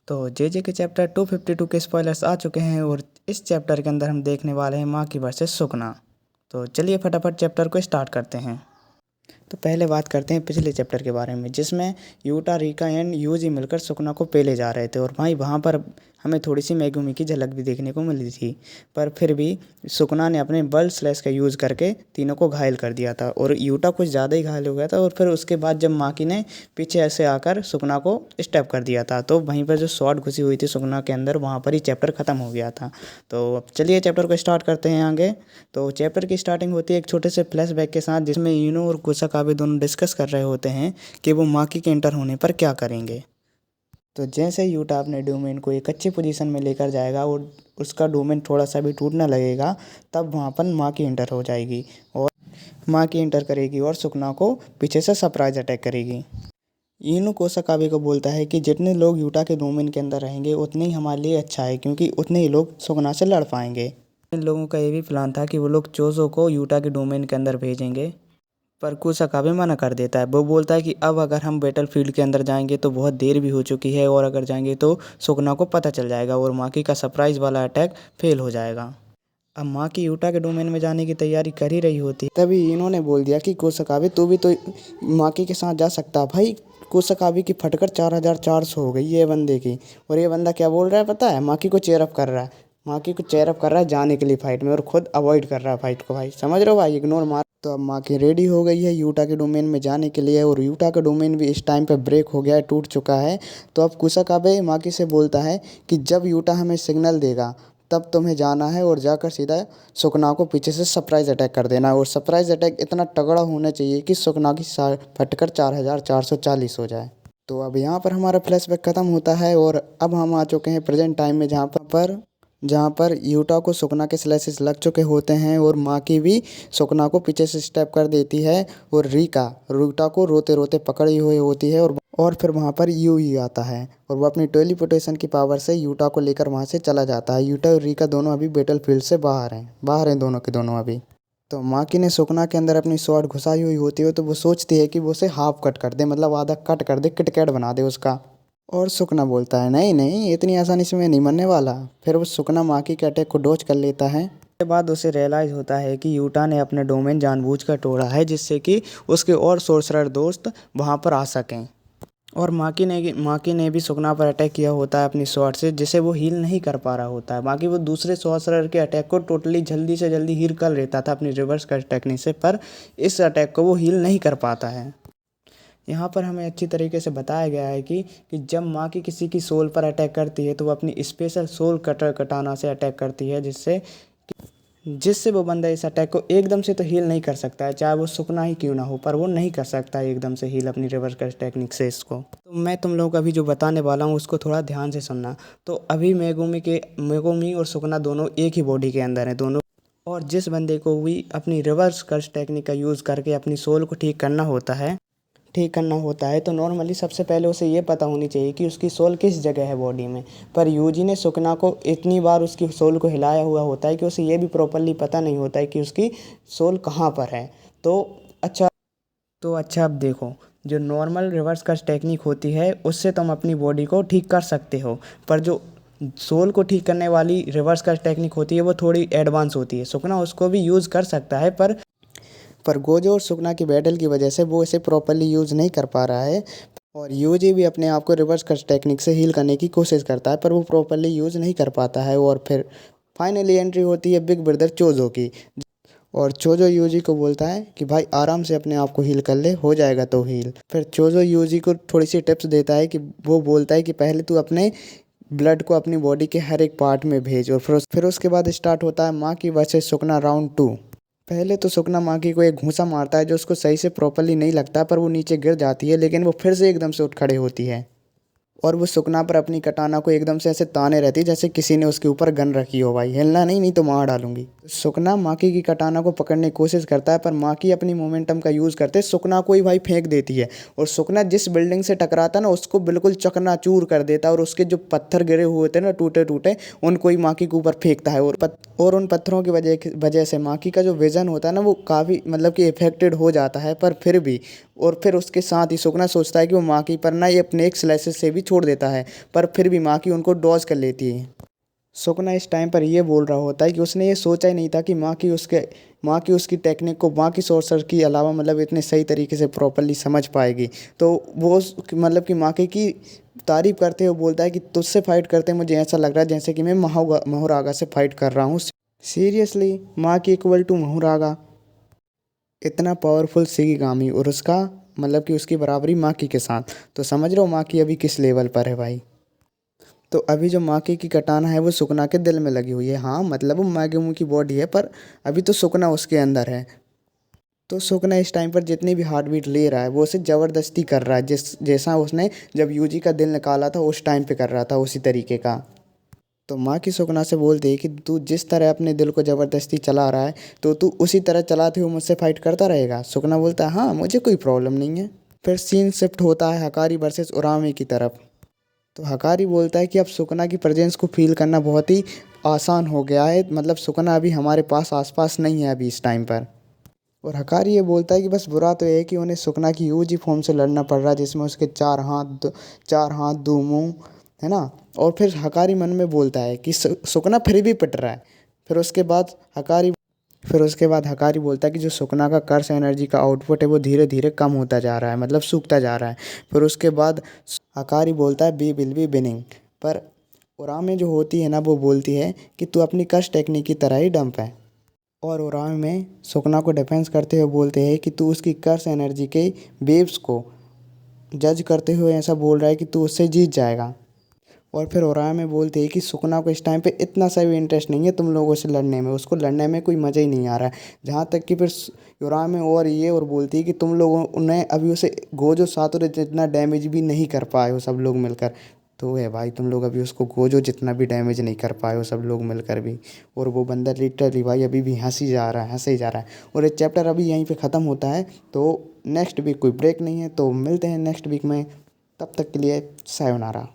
तो जे के चैप्टर 252 के स्पॉयलर्स आ चुके हैं और इस चैप्टर के अंदर हम देखने वाले हैं माकी वर्सेस सुकना। तो चलिए फटाफट चैप्टर को स्टार्ट करते हैं। तो पहले बात करते हैं पिछले चैप्टर के बारे में, जिसमें यूटा, रिका एंड यूजी मिलकर सुकना को पेले जा रहे थे और भाई वहाँ पर हमें थोड़ी सी मेगुमी की झलक भी देखने को मिली थी। पर फिर भी सुकना ने अपने बल्ट स्लैश का यूज़ करके तीनों को घायल कर दिया था और यूटा कुछ ज़्यादा ही घायल हो गया था। और फिर उसके बाद जब माकी ने पीछे ऐसे आकर सुकना को स्टेप कर दिया था तो वहीं पर जो शॉट घुसी हुई थी सुकना के अंदर, वहाँ पर ही चैप्टर ख़त्म हो गया था। तो अब चलिए चैप्टर को स्टार्ट करते हैं आगे। तो चैप्टर की स्टार्टिंग होती है एक छोटे से फ्लैशबैक के साथ, जिसमें यूनो और कुसाकाबे दोनों डिस्कस कर रहे होते हैं कि वो माकी के एंटर होने पर क्या करेंगे। तो जैसे यूटा अपने डोमेन को एक अच्छी पोजीशन में लेकर जाएगा और उसका डोमेन थोड़ा सा भी टूटने लगेगा, तब वहाँ पर माकी एंटर हो जाएगी और माकी एंटर करेगी और सुकना को पीछे से सरप्राइज अटैक करेगी। इनु कोसाकाबे को बोलता है कि जितने लोग यूटा के डोमेन के अंदर रहेंगे उतने ही हमारे लिए अच्छा है, क्योंकि उतने ही लोग सुकना से लड़ पाएंगे। इन लोगों का ये भी प्लान था कि वो लोग चोजो को यूटा के डोमेन के अंदर भेजेंगे, पर कुसाकाबे मना कर देता है। वो बोलता है कि अब अगर हम बैटल फील्ड के अंदर जाएंगे तो बहुत देर भी हो चुकी है और अगर जाएंगे तो सुकना को पता चल जाएगा और माकी का सरप्राइज वाला अटैक फेल हो जाएगा। अब माकी यूटा के डोमेन में जाने की तैयारी कर ही रही होती, तभी इन्होंने बोल दिया कि कुसाकाबे तू भी तो माकी के साथ जा सकता। भाई कुसाकाबे की फटकर 4400 हो गई ये बंदे की, और ये बंदा क्या बोल रहा है पता है, माकी को चेयरअप कर रहा है। माकी को चेयरअप कर रहा है जाने के लिए फाइट में और खुद अवॉइड कर रहा है फाइट को। भाई समझ रहे हो भाई, इग्नोर मार। तो अब माकी रेडी हो गई है यूटा के डोमेन में जाने के लिए और यूटा का डोमेन भी इस टाइम पे ब्रेक हो गया है, टूट चुका है। तो अब कुसाकाबे माकी से बोलता है कि जब यूटा हमें सिग्नल देगा तब तुम्हें जाना है और जाकर सीधा सुकना को पीछे से सरप्राइज अटैक कर देना है। और सरप्राइज अटैक इतना तगड़ा होना चाहिए कि सुकना की फटकर 4440 हो जाए। तो अब यहाँ पर हमारा फ्लैशबैक ख़त्म होता है और अब हम आ चुके हैं प्रेजेंट टाइम में, जहाँ पर यूटा को सुकना के स्लैसेस लग चुके होते हैं और माकी भी सुकना को पीछे से स्टेप कर देती है और यूटा को रोते रोते पकड़ी हुई होती है। और फिर वहाँ पर यूई आता है और वो अपनी टेलीपोर्टेशन की पावर से यूटा को लेकर वहाँ से चला जाता है। यूटा और रिका दोनों अभी बैटल फील्ड से बाहर हैं दोनों के दोनों अभी। तो माकी ने सुकना के अंदर अपनी स्वॉर्ड घुसाई हुई होती है, तो वो सोचती है कि वो उसे हाफ कट कर दे, मतलब आधा कट कर दे, किटकैट बना दे उसका। और सुकना बोलता है नहीं नहीं, इतनी आसानी से मैं नहीं मरने वाला। फिर वो सुकना माकी के अटैक को डॉज कर लेता है। उसके बाद उसे रियलाइज़ होता है कि यूटा ने अपने डोमेन जानबूझकर तोड़ा है, जिससे कि उसके और सोर्सरर दोस्त वहाँ पर आ सकें। और माकी ने भी सुकना पर अटैक किया होता है अपनी स्वॉर्ड से, जिसे वो हील नहीं कर पा रहा होता है। बाकी वो दूसरे सॉर्सरर के अटैक को टोटली जल्दी से जल्दी हील कर लेता था अपनी रिवर्स कट टेक्निक से, पर इस अटैक को वो हील नहीं कर पाता है। यहाँ पर हमें अच्छी तरीके से बताया गया है कि जब माकी किसी की सोल पर अटैक करती है तो वो अपनी स्पेशल सोल कटर कटाना से अटैक करती है, जिससे वो बंदा इस अटैक को एकदम से तो हील नहीं कर सकता है, चाहे वो सुकना ही क्यों ना हो, पर वो नहीं कर सकता है एकदम से हील अपनी रिवर्स कट टेक्निक से इसको। तो मैं तुम लोगों को अभी जो बताने वाला हूँ उसको थोड़ा ध्यान से सुनना। तो अभी मेगुमी और सुकना दोनों एक ही बॉडी के अंदर हैं दोनों, और जिस बंदे को भी अपनी रिवर्स कट टेक्निक का यूज़ करके अपनी सोल को ठीक करना होता है तो नॉर्मली सबसे पहले उसे ये पता होनी चाहिए कि उसकी सोल किस जगह है बॉडी में। पर यूजी ने सुकना को इतनी बार उसकी सोल को हिलाया हुआ होता है कि उसे ये भी प्रॉपरली पता नहीं होता है कि उसकी सोल कहाँ पर है। तो अच्छा अब देखो, जो नॉर्मल रिवर्स कट टेक्निक होती है उससे तुम अपनी बॉडी को ठीक कर सकते हो, पर जो सोल को ठीक करने वाली रिवर्स कट टेक्निक होती है वो थोड़ी एडवांस होती है। सुकना उसको भी यूज़ कर सकता है, पर गोजो और सुकना की बैटल की वजह से वो इसे प्रॉपरली यूज़ नहीं कर पा रहा है। और यूजी भी अपने आप को रिवर्स कट टेक्निक से हील करने की कोशिश करता है, पर वो प्रॉपरली यूज़ नहीं कर पाता है। और फिर फाइनली एंट्री होती है बिग ब्रदर चोजो की, और चोजो यूजी को बोलता है कि भाई आराम से अपने आप को हील कर ले, हो जाएगा तो हील। फिर चोजो यूजी को थोड़ी सी टिप्स देता है कि वो बोलता है कि पहले तू अपने ब्लड को अपनी बॉडी के हर एक पार्ट में भेज। और फिर उसके बाद स्टार्ट होता है माकी वर्सेस सुकना राउंड 2। पहले तो सुकना माकी को एक घूंसा मारता है जो उसको सही से प्रॉपरली नहीं लगता, पर वो नीचे गिर जाती है, लेकिन वो फिर से एकदम से उठ खड़े होती है और वो सुकना पर अपनी कटाना को एकदम से ऐसे ताने रहती है जैसे किसी ने उसके ऊपर गन रखी हो। भाई हिलना नहीं तो मार डालूंगी। सुकना माकी की कटाना को पकड़ने की कोशिश करता है, पर माकी अपनी मोमेंटम का यूज़ करते सुकना को ही भाई फेंक देती है और सुकना जिस बिल्डिंग से टकराता ना उसको बिल्कुल चकनाचूर कर देता है और उसके जो पत्थर गिरे हुए थे ना टूटे टूटे, उनको ही माकी के ऊपर फेंकता है। और उन पत्थरों की वजह से माकी का जो विज़न होता है ना वो काफ़ी मतलब कि इफेक्टेड हो जाता है, पर फिर भी और फिर उसके साथ ही सुकना सोचता है कि वो माकी पर ना ये अपने एक स्लैशेस से भी छोड़ देता है, पर फिर भी माकी उनको डॉज कर लेती है। सुकना इस टाइम पर ये बोल रहा होता है कि उसने ये सोचा ही नहीं था कि माँ की उसकी टेक्निक को बाकी सोर्सर के अलावा मतलब इतने सही तरीके से प्रॉपरली समझ पाएगी। तो वो मतलब कि माँ की तारीफ करते हुए बोलता है कि तुझसे फाइट करते मुझे ऐसा लग रहा है जैसे कि मैं महोरागा से फाइट कर रहा हूँ। सीरियसली माँ की इक्वल टू महोरागा, इतना पावरफुल शिगामी, और उसका मतलब कि उसकी बराबरी माकी के साथ। तो समझ रहे हो माकी अभी किस लेवल पर है भाई। तो अभी जो माकी की कटाना है वो सुकना के दिल में लगी हुई है। हाँ मतलब वो मैगुम की बॉडी है, पर अभी तो सुकना उसके अंदर है। तो सुकना इस टाइम पर जितनी भी हार्ट बीट ले रहा है वो उसे ज़बरदस्ती कर रहा है, जैसा उसने जब यूजी का दिल निकाला था उस टाइम पे कर रहा था उसी तरीके का। तो माँ की सुकना से बोलती है कि तू जिस तरह अपने दिल को ज़बरदस्ती चला रहा है तो तू उसी तरह चलाते हुए मुझसे फाइट करता रहेगा। सुकना बोलता है हाँ मुझे कोई प्रॉब्लम नहीं है। फिर सीन शिफ्ट होता है हकारी वर्सेस उरामे की तरफ। तो हकारी बोलता है कि अब सुकना की प्रेजेंस को फील करना बहुत ही आसान हो गया है, मतलब सुकना अभी हमारे पास आसपास नहीं है अभी इस टाइम पर। और हकारी ये बोलता है कि बस बुरा तो ये है कि उन्हें सुकना की यूजी फॉर्म से लड़ना पड़ रहा है जिसमें उसके चार हाथ दो मुंह है ना। और फिर हकारी मन में बोलता है कि सुकना फिर भी पिट रहा है। फिर उसके बाद हकारी फिर उसके बाद हकारी बोलता है कि जो सुकना का कर्स एनर्जी का आउटपुट है वो धीरे धीरे कम होता जा रहा है, मतलब सूखता जा रहा है। फिर उसके बाद हकारी बोलता है बी विल बी विनिंग। पर उरामे जो होती है ना वो बोलती है कि तू अपनी कर्स टेक्निक की तरह ही डंप है। और उरामे में सुकना को डिफेंस करते हुए बोलते हैं कि तू उसकी कर्स एनर्जी के वेव्स को जज करते हुए ऐसा बोल रहा है कि तू उससे जीत जाएगा। और फिर उरामे बोलते हैं कि सुकना को इस टाइम पे इतना सा भी इंटरेस्ट नहीं है तुम लोगों से लड़ने में, उसको लड़ने में कोई मज़ा ही नहीं आ रहा है। जहाँ तक कि फिर उरामे और बोलती है कि तुम लोगों ने अभी उसे गोजो सातोरे जितना डैमेज भी नहीं कर पाए हो सब लोग मिलकर। तो है भाई तुम लोग अभी उसको गोजो जितना भी डैमेज नहीं कर पाए हो सब लोग मिलकर भी। और वो बंदा लिटरली भाई अभी भी हंसी जा रहा है, हंसे ही जा रहा है। और ये चैप्टर अभी यहीं पे ख़त्म होता है। तो नेक्स्ट वीक कोई ब्रेक नहीं है, तो मिलते हैं नेक्स्ट वीक में। तब तक के लिए सायोनारा।